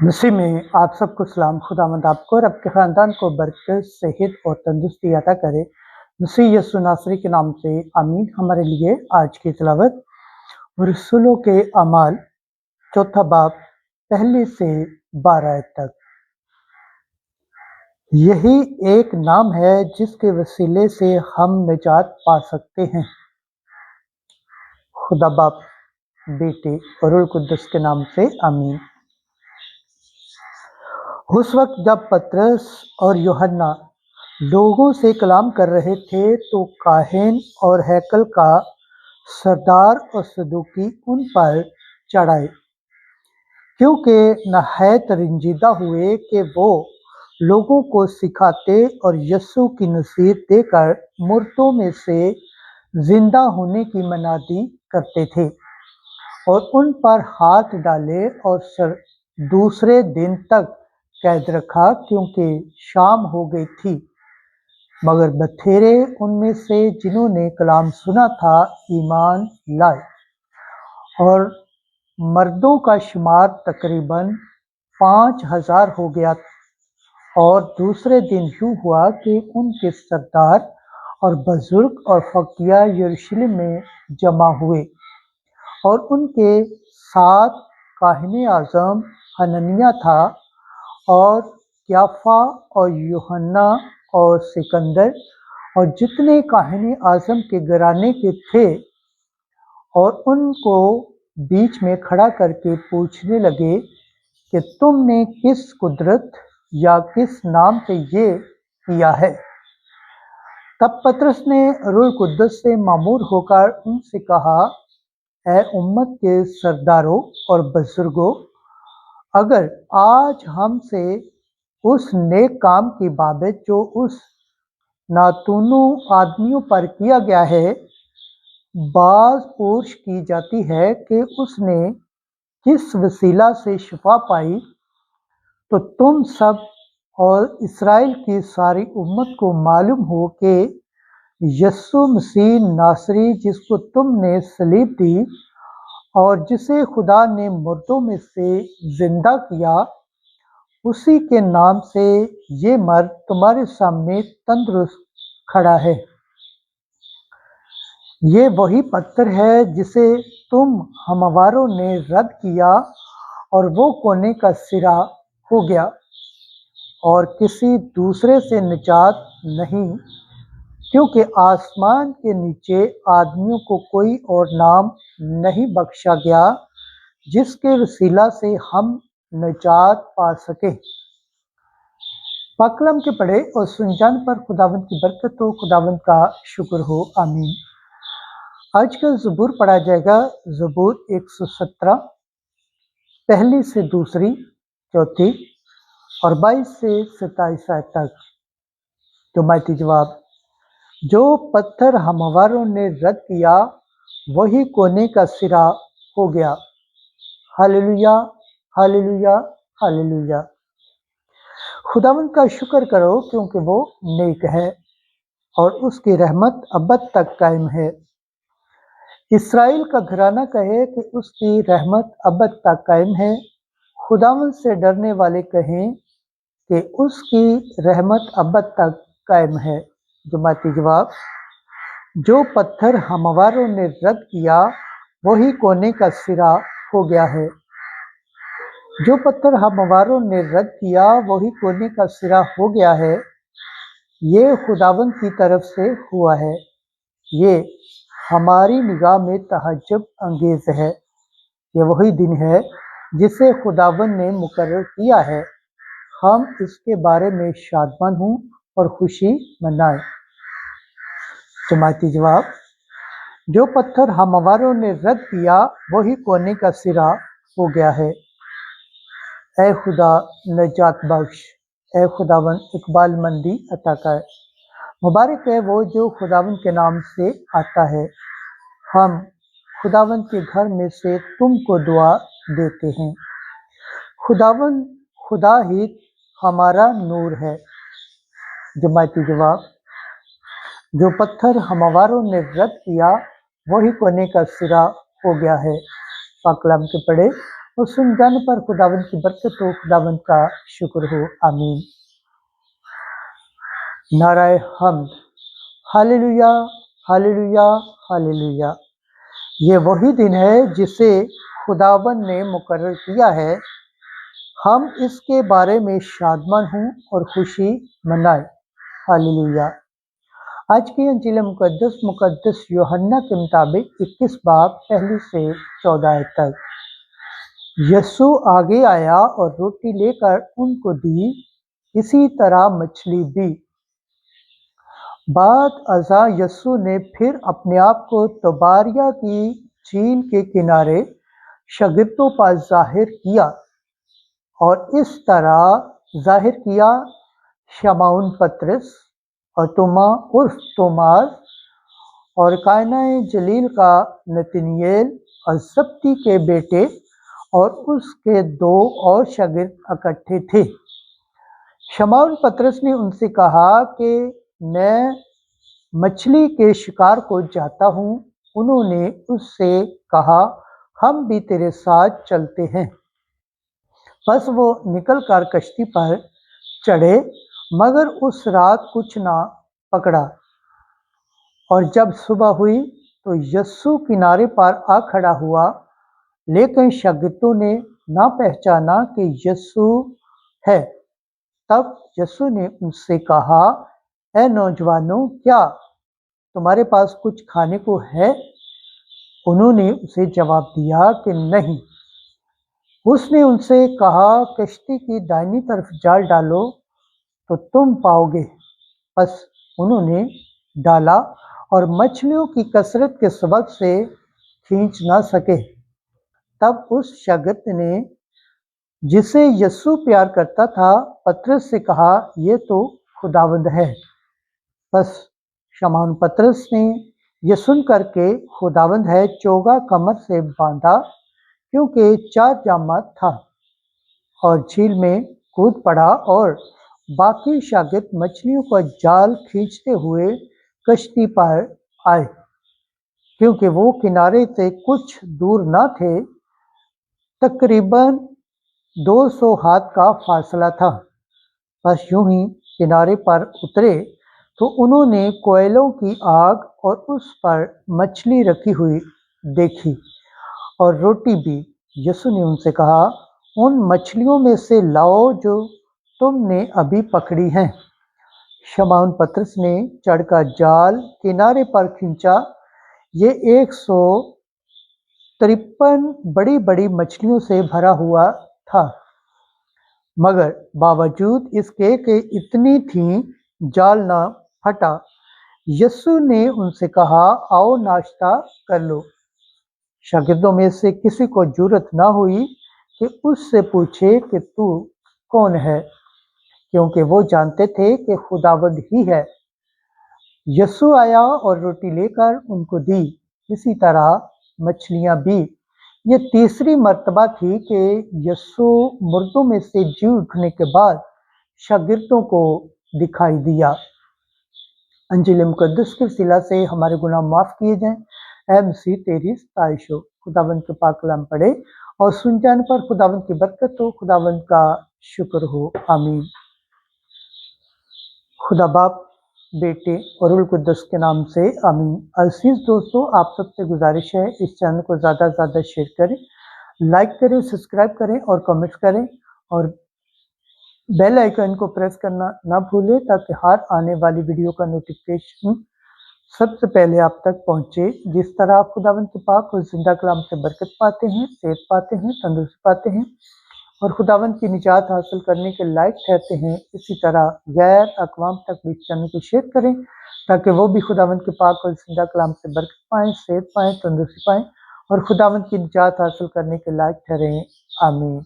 मसीह में आप सबको सलाम। खुदावंद आपको और आपके ख़ानदान को बरकत, सेहत और तंदुरुस्ती अता करे। मसीह यीशु नासरी के नाम से आमीन। हमारे लिए आज की तिलावत रसूलों के अमाल चौथा बाब 1 से 12 तक। यही एक नाम है जिसके वसीले से हम निजात पा सकते हैं। खुदा बाप, बेटे और रूह कुद्दुस के नाम से आमीन। उस वक्त जब पतरस और यूहन्ना लोगों से कलाम कर रहे थे तो काहिन और हैकल का सरदार और सदूकी उन पर चढ़ आए, क्योंकि नहायत रंजीदा हुए कि वो लोगों को सिखाते और यीशु की नसीहत देकर मुर्दों में से जिंदा होने की मनादी करते थे, और उन पर हाथ डाले और दूसरे दिन तक कैद रखा, क्योंकि शाम हो गई थी। मगर बथेरे उनमें से जिन्होंने कलाम सुना था ईमान लाए, और मर्दों का शुमार तकरीबन 5,000 हो गया। और दूसरे दिन यूँ हुआ कि उनके सरदार और बुजुर्ग और फकीह यरूशलेम में जमा हुए, और उनके साथ काहिन आज़म हनन्याह था, और क्याफा और यूहन्ना और सिकंदर और जितने काहिन आज़म के घराने के थे, और उनको बीच में खड़ा करके पूछने लगे कि तुमने किस कुदरत या किस नाम से ये किया है। तब पतरस ने रूह कुद्दुस से मामूर होकर उनसे कहा, ऐ उम्मत के सरदारों और बुजुर्गों, अगर आज हमसे उस नेक काम की बाबत जो उस नातूनों आदमियों पर किया गया है बाज पूछ की जाती है कि उसने किस वसीला से शिफा पाई, तो तुम सब और इसराइल की सारी उम्मत को मालूम हो कि यीशु मसीह नासरी, जिसको तुमने सलीब दी और जिसे खुदा ने मुर्दों में से जिंदा किया, उसी के नाम से ये मर्द तुम्हारे सामने तंदुरुस्त खड़ा है। ये वही पत्थर है जिसे तुम हमवारों ने रद्द किया, और वो कोने का सिरा हो गया, और किसी दूसरे से निजात नहीं, क्योंकि आसमान के नीचे आदमियों को कोई और नाम नहीं बख्शा गया जिसके वसीला से हम निजात पा सके। पाकलम के पढ़े और सुन जाने पर खुदावंद की बरकत हो, खुदावंद का शुक्र हो, आमीन। आज का ज़बूर पढ़ा जाएगा, ज़बूर 117 1 से 2, 4 और 22 से 27 आयत तक। जुमाती जवाब, जो पत्थर हमवारों ने रद्द किया वही कोने का सिरा हो गया। हालेलुया, हालेलुया, हालेलुया। खुदावंद का शुक्र करो, क्योंकि वो नेक है और उसकी रहमत अबद तक कायम है। इसराइल का घराना कहे कि उसकी रहमत अबद तक कायम है। खुदावंद से डरने वाले कहें कि उसकी रहमत अबद तक कायम है। जुमाती जवाब, जो पत्थर हमवारों ने रद्द किया वही कोने का सिरा हो गया है। जो पत्थर हमवारों ने रद्द किया वही कोने का सिरा हो गया है। ये खुदावंद की तरफ से हुआ है। ये हमारी निगाह में तहज्जुब अंगेज है। ये वही दिन है जिसे खुदावंद ने मुकर्रर किया है। हम इसके बारे में शादमान हूँ और खुशी मनाएं। जमाती जवाब, जो पत्थर हमवारों ने रद्द किया वही कोने का सिरा हो गया है। ऐ खुदा नजात बख्श, ऐ खुदावन इकबाल मंदी अता कर। मुबारक है वो जो खुदावन के नाम से आता है। हम खुदावन के घर में से तुमको दुआ देते हैं। खुदावन खुदा ही हमारा नूर है। जमाती जवाब, जो पत्थर हमवारों ने रद्द किया वही कोने का सिरा हो गया है। पाकलाम के पढ़े और सुन जाने पर खुदावंद की बरकत हो, खुदावंद का शुक्र हो। आमीन। नाराय हम्द। हालेलुया, हालेलुया, हालेलुया। ये वही दिन है जिसे खुदावंद ने मुकर्रर किया है, हम इसके बारे में शादमान हों और खुशी मनाएं। हालेलुया। आज की अंजील मुकद्दस यूहन्ना के मुताबिक 21 बाब 1 से 14 तक। यीशु आगे आया और रोटी लेकर उनको दी, इसी तरह मछली भी। बाद अज़ा यीशु ने फिर अपने आप को तबारिया की झील के किनारे शागिर्दों पर जाहिर किया और इस तरह जाहिर किया शमौन पतरस और तोमा उर्फ तोमास और कायनाए जलील का नतनएल और जब्दी के बेटे और उसके 2 और शागिर्द इकट्ठे थे। शमौन पतरस ने उनसे कहा कि मैं मछली के शिकार को जाता हूँ। उन्होंने उससे कहा, हम भी तेरे साथ चलते हैं। बस वो निकलकर कश्ती पर चढ़े, मगर उस रात कुछ ना पकड़ा। और जब सुबह हुई तो यीशु किनारे पर आ खड़ा हुआ, लेकिन शागिर्दों ने ना पहचाना कि यीशु है। तब यीशु ने उनसे कहा, ऐ नौजवानों, क्या तुम्हारे पास कुछ खाने को है? उन्होंने उसे जवाब दिया कि नहीं। उसने उनसे कहा, कश्ती की दाहिनी तरफ जाल डालो तो तुम पाओगे। बस उन्होंने डाला और मछलियों की कसरत के सबब से खींच ना सके। तब उस शागिर्द ने, जिसे यीशु प्यार करता था, पतरस से कहा, ये तो खुदावंद है। बस शमौन पतरस ने ये सुनकर के खुदावंद है चोगा कमर से बांधा, क्योंकि 4 जामा था, और झील में कूद पड़ा। और बाकी शागिर्द मछलियों का जाल खींचते हुए कश्ती पर आए, क्योंकि वो किनारे से कुछ दूर न थे, तकरीबन 200 हाथ का फासला था। बस यूं ही किनारे पर उतरे तो उन्होंने कोयलों की आग और उस पर मछली रखी हुई देखी और रोटी भी। यीशु ने उनसे कहा, उन मछलियों में से लाओ जो तुमने अभी पकड़ी हैं। शमौन पतरस ने चढ़कर जाल किनारे पर खींचा। ये 153 बड़ी बड़ी मछलियों से भरा हुआ था, मगर बावजूद इसके कि इतनी थीं, जाल न फटा। यीशु ने उनसे कहा, आओ नाश्ता कर लो। शागिर्दों में से किसी को जुर्रत न हुई कि उससे पूछे कि तू कौन है, क्योंकि वो जानते थे कि खुदावंद ही है। यीशु आया और रोटी लेकर उनको दी, इसी तरह मछलियां भी। ये तीसरी मर्तबा थी कि यीशु मुर्दों में से जी उठने के बाद शागिर्दों को दिखाई दिया। अंजील मुकद्दस के वसीला से हमारे गुनाह माफ़ किए जाएं। ऐ मसीह तेरी सताइश हो। खुदावंद के पाक कलाम पढ़े और सुन जाने पर खुदावंद की बरकत हो, खुदावंद का शुक्र हो। आमीन। खुदा बाप, बेटे और रूह कुद्दस के नाम से आमीन। अज़ीज़ दोस्तों, आप सबसे गुजारिश है इस चैनल को ज़्यादा से ज़्यादा शेयर करें, लाइक करें, सब्सक्राइब करें और कमेंट्स करें, और बेल आइकन को प्रेस करना ना भूलें, ताकि हर आने वाली वीडियो का नोटिफिकेशन सबसे पहले आप तक पहुंचे। जिस तरह आप खुदावंद के पाक और जिंदा कलाम से बरकत पाते हैं, सेहत पाते हैं, तंदुरुस्ती पाते हैं और खुदावंद की निजात हासिल करने के लायक ठहरते हैं, इसी तरह गैर अक़वाम तक भी चैनल को शेयर करें, ताकि वो भी खुदावंद के पाक और जिंदा कलाम से बरकत पाएँ, सेहत पाएँ, तंदुरुस्ती पाएँ और खुदावंद की निजात हासिल करने के लायक ठहरें। आमीन।